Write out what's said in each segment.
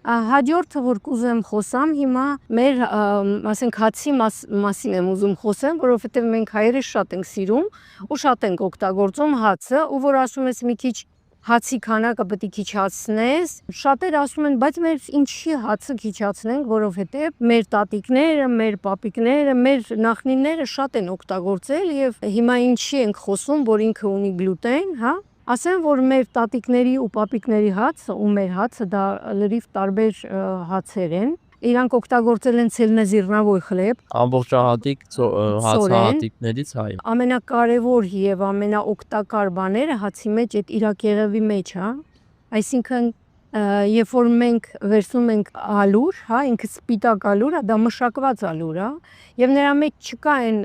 Հաջորդը որ կուզեմ խոսամ հիմա մեր ասենք հացի մասին եմ ուզում խոսեմ, որովհետև մենք հայերը շատ ենք սիրում ու շատ ենք օգտագործում հացը, ու որ ասում ես մի քիչ հացի քանակը պետք է քիչացնես, շատեր ասում են, բայց մեր ինչի հացը քիչացնենք, որովհետև մեր տատիկները, մեր պապիկները, մեր նախնիները շատ են օգտագործել եւ հիմա ինչի ենք խոսում, որ ինքը ունի գլուտեն, հա? Ասեմ, որ մեր տատիկների ու պապիկների հացը ու մեր հացը դա լրիվ տարբեր հացեր են։ Իրանք օգտագործել են ցելնեզիրնավոյ խլեբ, ամբողջահատիկ հացահատիկներից հայ։ Ամենակարևոր եւ ամենաօգտակար բաները հացի մեջ այդ իրակեղևի մեջ, հա։ Այսինքն երբ որ մենք վերցնում ենք ալուր, հա, ինքը սպիտակ ալուր է, դա մշակված ալուր է, եւ նրա մեջ չկա այն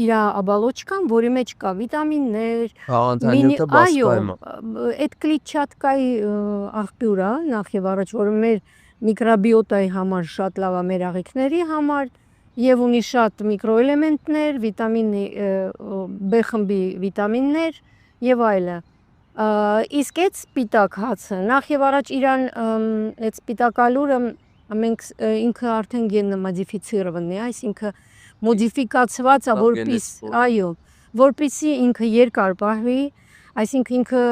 իր աբալոչկան, որի մեջ կա վիտամիններ, այո, այդ կլիչաթկայի աղբյուր է նախ եւ առաջ, որը մեր միկրոբիոտայի համար շատ լավ է, մեր աղիքների համար եւ ունի շատ միկրոէլեմենտներ, վիտամին B խմբի վիտամիններ եւ այլն։ Իսկ այդ սպիտակ հացը նախ եւ առաջ իրան այդ սպիտակ ալուրը մենք ինքը արդեն գենոմոդիֆիցիրованն է, այսինքն մոդիֆիկացված է, այո, որպեսզի ինքը երկար պահվի, այսինքն ինքը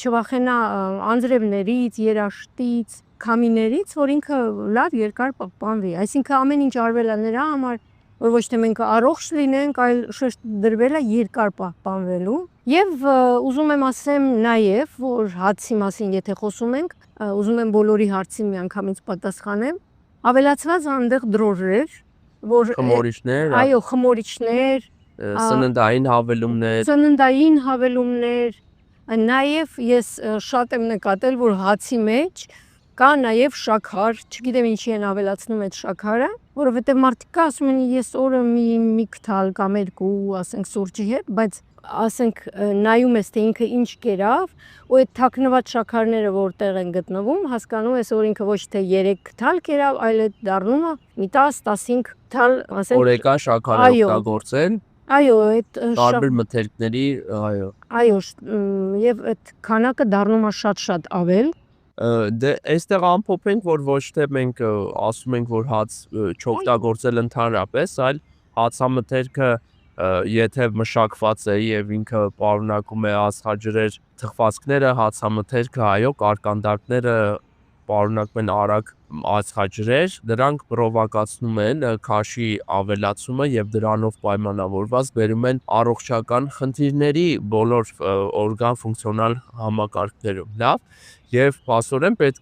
չվախենա անձրևներից, երաշտից, քամիներից, որ ինքը լավ երկար պահպանվի, այսինքն ամեն ինչ արվել է նրա համար, որ ոչ թե մենք առողջ լինենք, այլ շեշտ դրվել է երկար պահպանվելու։ Եվ ուզում եմ ասեմ նաև, որ հացի մասին եթե խոսում ենք, ուզում եմ բոլորի հարցին միանգամից պատասխանեմ, ավելացված այնտեղ դրոժեր, որ խմորիչներ, այո, խմորիչներ, սննդային հավելումներ, նաև ես շատ եմ նկատել, որ հացի մեջ կա նաև շաքար, չգիտեմ ինչի են ավելացնում այդ շաքարը, որովհետև մարդիկ ասում են ես օրը մի քթալ կամ երկու, ասենք սուրճի հետ, բայց ասենք նայում ես թե ինքը ինչ կերավ, ու այդ թաքնված շաքարները որտեղ են գտնվում, հասկանում ես, որ ինքը ոչ թե 3 քթալ կերավ, այլ այդ դառնում է մի 10-15 քթալ, ասենք օրեկան շաքար է օգտագործել։ Այո, այդ տարբեր մթերքների, այո։ Այո, եւ այդ քանակը դառնում է շատ ավել։ Դե այստեղ ամփոփենք, որ ոչ թե մենք ասում ենք, որ հաց չօգտագործել ընդհանրապես, այլ հացամթերքը եթե մշակված է եւ ինքը պարունակում է աստղաջրեր թխվածքները, հացամթերքը, այո, կարկանդակները պարունակում են արագ աստղաջրեր, դրանք պրովոկացնում են քաշի ավելացումը եւ դրանով պայմանավորված բերում են առողջական խնդիրների բոլոր օրգան ֆունկցիոնալ համակարգերում, լավ, եւ փաստորեն պետք